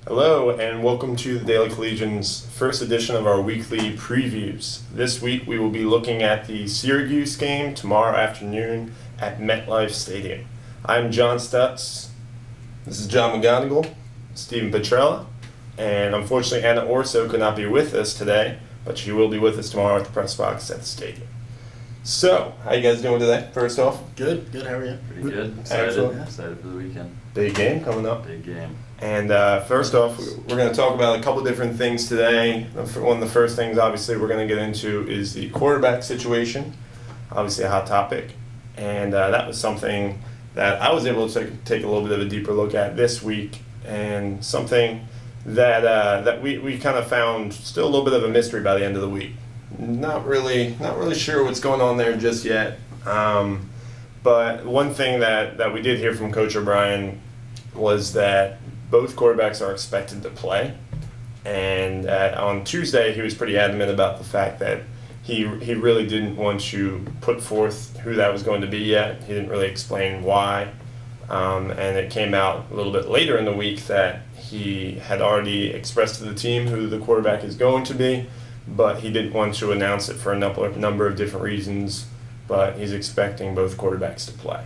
Hello, and welcome to the Daily Collegian's first edition of our weekly previews. This week we will be looking at the Syracuse game tomorrow afternoon at MetLife Stadium. I'm John Stuetz. This is John McGonigal, Stephen Petrella, and unfortunately Anna Orso could not be with us today, but she will be with us tomorrow at the press box at the stadium. So, how you guys doing today, first off? Good. How are you? Pretty good. Excellent. Excited for the weekend. Big game coming up. Big game. And first off, we're going to talk about a couple different things today. One of the first things, obviously, we're going to get into is the quarterback situation. Obviously, a hot topic. And that was something that I was able to take a little bit of a deeper look at this week, and something that we kind of found still a little bit of a mystery by the end of the week. Not really sure what's going on there just yet. But one thing that we did hear from Coach O'Brien was that both quarterbacks are expected to play. And on Tuesday, he was pretty adamant about the fact that he really didn't want to put forth who that was going to be yet. He didn't really explain why. And it came out a little bit later in the week that he had already expressed to the team who the quarterback is going to be, but he didn't want to announce it for a number of different reasons, but he's expecting both quarterbacks to play.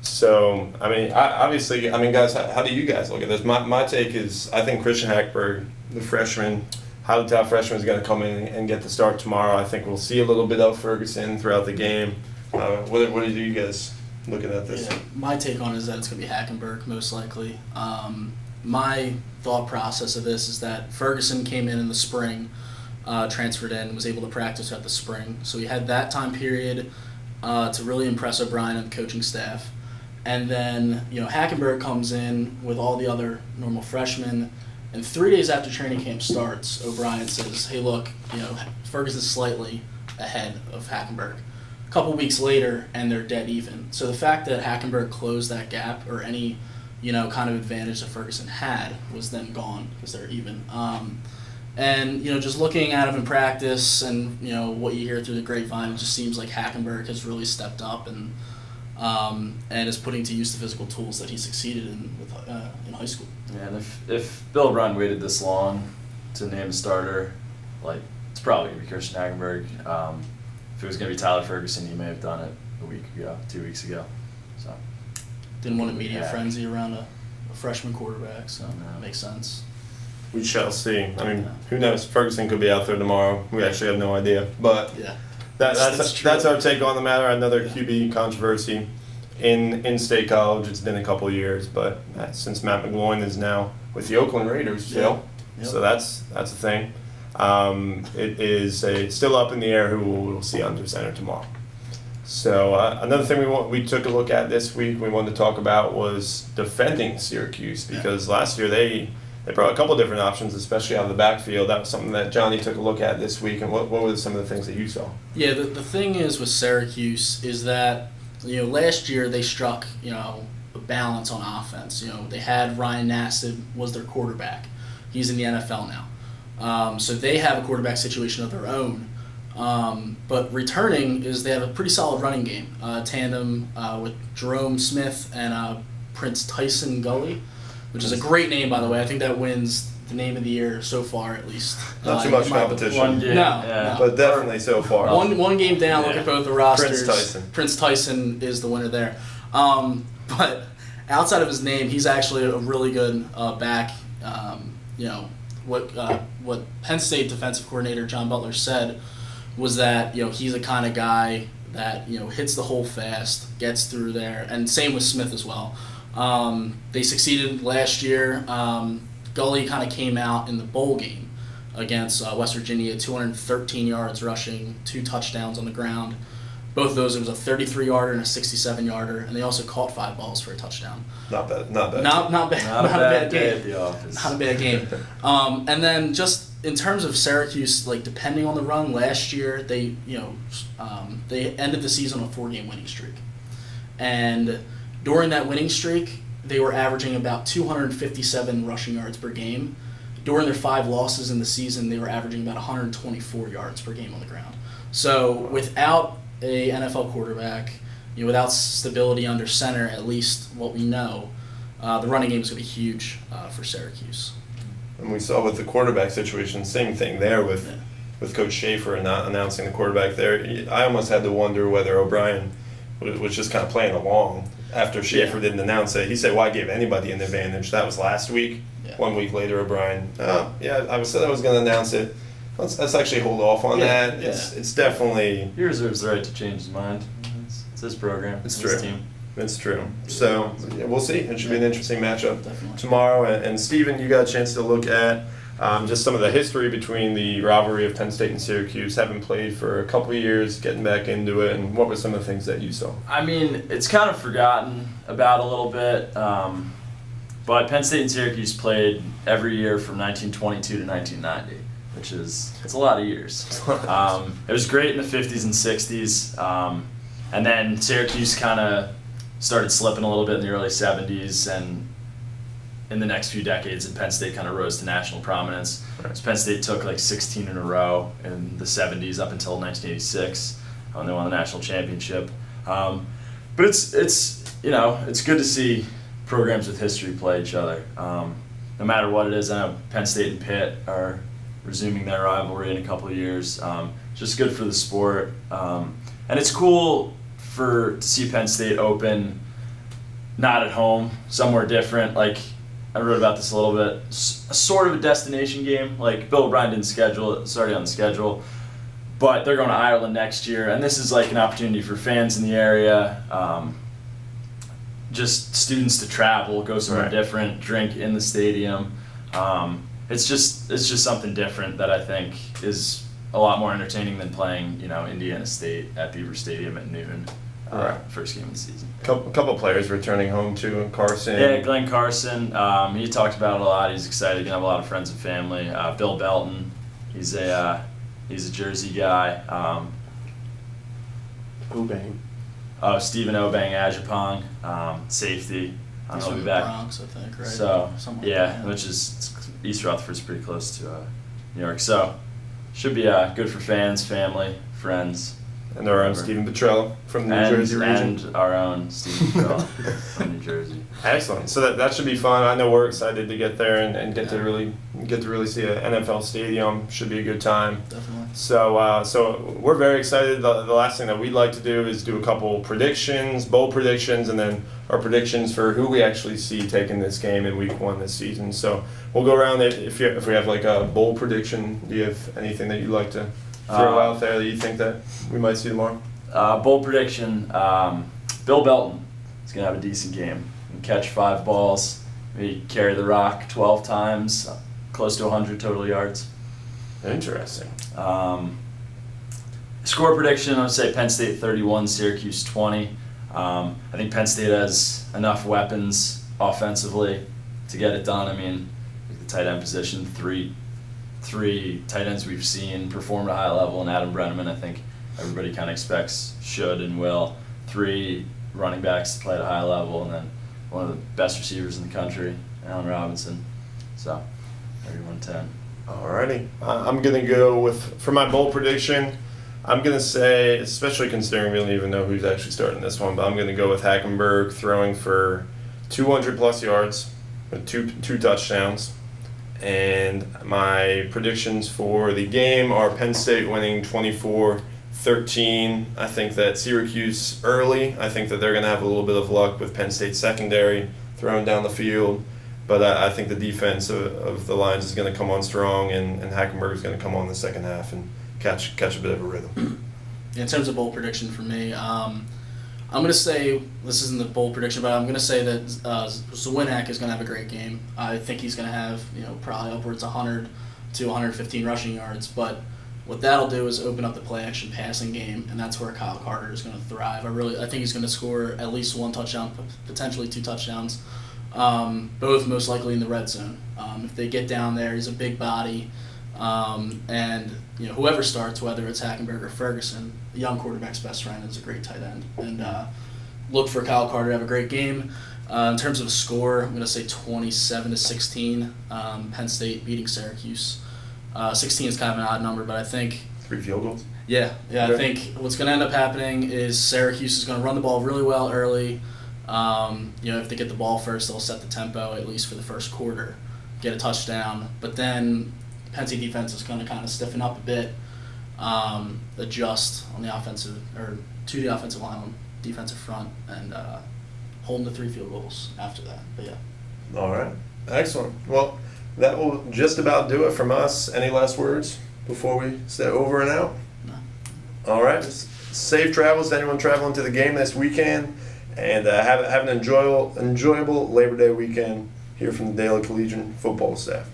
So, guys, how do you guys look at this? My take is I think Christian Hackberg, the freshman, highly touted freshman, is going to come in and get the start tomorrow. I think we'll see a little bit of Ferguson throughout the game. What are you guys looking at this? Yeah, my take on it is that it's going to be Hackenberg, most likely. My thought process of this is that Ferguson came in the spring, transferred in, was able to practice at the spring. So he had that time period to really impress O'Brien and the coaching staff. And then, Hackenberg comes in with all the other normal freshmen, and 3 days after training camp starts, O'Brien says, hey, look, Ferguson's slightly ahead of Hackenberg. A couple weeks later, and they're dead even. So the fact that Hackenberg closed that gap, or any, kind of advantage that Ferguson had, was then gone because they're even. And, just looking at him in practice and, what you hear through the grapevine, it just seems like Hackenberg has really stepped up and is putting to use the physical tools that he succeeded in high school. Yeah, and if Bill O'Brien waited this long to name a starter, it's probably going to be Christian Hackenberg. If it was going to be Tyler Ferguson, he may have done it a week ago, 2 weeks ago. So didn't want a media frenzy around a freshman quarterback, so that makes sense. We shall see. Who knows? Ferguson could be out there tomorrow. We actually have no idea. But yeah. That's our take on the matter. Another QB controversy in State College. It's been a couple of years, but since Matt McGloin is now with the Oakland Raiders still, so that's a thing. It is still up in the air who we'll see under center tomorrow. So another thing we took a look at this week we wanted to talk about was defending Syracuse, because last year they brought a couple different options, especially out of the backfield. That was something that Johnny took a look at this week. And what were some of the things that you saw? Yeah, the thing is with Syracuse is that, last year they struck, a balance on offense. They had Ryan Nassib was their quarterback. He's in the NFL now. So they have a quarterback situation of their own. But returning is they have a pretty solid running game. Tandem with Jerome Smith and Prince Tyson Gully, which is a great name, by the way. I think that wins the name of the year so far, at least. Not too much competition. One game, no. But definitely so far. One game down, look at both the rosters. Prince Tyson is the winner there. But outside of his name, he's actually a really good back. What Penn State defensive coordinator John Butler said was that, he's the kind of guy that, hits the hole fast, gets through there, and same with Smith as well. They succeeded last year. Gully kind of came out in the bowl game against West Virginia, 213 yards rushing, 2 touchdowns on the ground. Both of those, it was a 33-yarder and a 67-yarder, and they also caught 5 balls for a touchdown. Not bad. Not a bad day game. At the office. Not a bad game. And then just in terms of Syracuse, depending on the run, last year they ended the season on a 4-game winning streak, and during that winning streak, they were averaging about 257 rushing yards per game. During their 5 losses in the season, they were averaging about 124 yards per game on the ground. So without a NFL quarterback, without stability under center, at least what we know, the running game is going to be huge for Syracuse. And we saw with the quarterback situation, same thing there with Coach Schaefer and not announcing the quarterback there. I almost had to wonder whether O'Brien was just kind of playing along after Schaefer didn't announce it. He said, "Why give anybody an advantage?" That was last week. Yeah. 1 week later, O'Brien, I said I was going to announce it. Let's actually hold off on that. Yeah. It's definitely... He reserves the right to change his mind. It's his program. It's his true. team. It's true. So we'll see. It should be an interesting matchup Definitely. tomorrow. And Stephen, you got a chance to look at just some of the history between the rivalry of Penn State and Syracuse, having played for a couple of years, getting back into it, and what were some of the things that you saw? I mean, it's kind of forgotten about a little bit, but Penn State and Syracuse played every year from 1922 to 1990, which it's a lot of years. It was great in the 50s and 60s, and then Syracuse kind of started slipping a little bit in the early 70s, and in the next few decades, and Penn State kind of rose to national prominence. Right. So Penn State took like 16 in a row in the 70s up until 1986 when they won the national championship. But it's good to see programs with history play each other. No matter what it is, I know Penn State and Pitt are resuming their rivalry in a couple of years. Just good for the sport, and it's cool to see Penn State open not at home, somewhere different. Like, I wrote about this a little bit. Sort of a destination game. Like, Bill O'Brien didn't schedule it. It's already on the schedule. But they're going to Ireland next year, and this is like an opportunity for fans in the area, just students to travel, go somewhere different, drink in the stadium. It's just something different that I think is a lot more entertaining than playing, Indiana State at Beaver Stadium at noon. First game of the season. Couple players returning home too. Carson. Yeah, Glenn Carson. He talked about it a lot. He's excited. He's gonna have a lot of friends and family. Bill Belton. He's a Jersey guy. Obang. Stephen Obang Ajapong, safety. He'll be back. Bronx, I think, right? So like which is East Rutherford's pretty close to New York. So should be good for fans, family, friends. And our own Stephen Petrella from the New Jersey region. And our own Stephen Petrella from New Jersey. Excellent. So that should be fun. I know we're excited to get there and get to really see an NFL stadium. Should be a good time. Definitely. So we're very excited. The last thing that we'd like to do is do a couple predictions, bold predictions, and then our predictions for who we actually see taking this game in Week 1 this season. So we'll go around it. If we have like a bold prediction, do you have anything that you'd like to throw out there that you think that we might see tomorrow? Bold prediction, Bill Belton is going to have a decent game. He can catch 5 balls, maybe carry the rock 12 times, close to 100 total yards. Interesting. Score prediction, I would say Penn State 31, Syracuse 20. I think Penn State has enough weapons offensively to get it done. I mean, the tight end position, three tight ends we've seen perform at a high level, and Adam Brenneman, I think everybody kind of expects should and will. 3 running backs to play at a high level, and then one of the best receivers in the country, Allen Robinson. So, 31-10. Alrighty. I'm going to go for my bold prediction, I'm going to say, especially considering we don't even know who's actually starting this one, but I'm going to go with Hackenberg throwing for 200-plus yards with two touchdowns. And my predictions for the game are Penn State winning 24-13. I think that Syracuse early. I think that they're going to have a little bit of luck with Penn State secondary throwing down the field. But I think the defense of the Lions is going to come on strong, and Hackenberg is going to come on in the second half and catch a bit of a rhythm. In terms of bold prediction for me, I'm going to say, this isn't the bold prediction, but I'm going to say that Zwinhack is going to have a great game. I think he's going to have, probably upwards 100 to 115 rushing yards. But what that'll do is open up the play-action passing game, and that's where Kyle Carter is going to thrive. I think he's going to score at least 1 touchdown, potentially 2 touchdowns, both most likely in the red zone. If they get down there, he's a big body. And whoever starts, whether it's Hackenberg or Ferguson, the young quarterback's best friend is a great tight end. And look for Kyle Carter to have a great game. In terms of a score, I'm going to say 27-16. Penn State beating Syracuse. 16 is kind of an odd number, but I think 3 field goals. Yeah. Okay. I think what's going to end up happening is Syracuse is going to run the ball really well early. If they get the ball first, they'll set the tempo at least for the first quarter. get a touchdown. But then Penn State defense is going to kind of stiffen up a bit, adjust on the offensive or to the offensive line on defensive front, and hold them to 3 field goals after that. But yeah. All right. Excellent. Well, that will just about do it from us. Any last words before we say over and out? No. All right. Safe travels to anyone traveling to the game this weekend, and have an enjoyable Labor Day weekend here from the Daily Collegian football staff.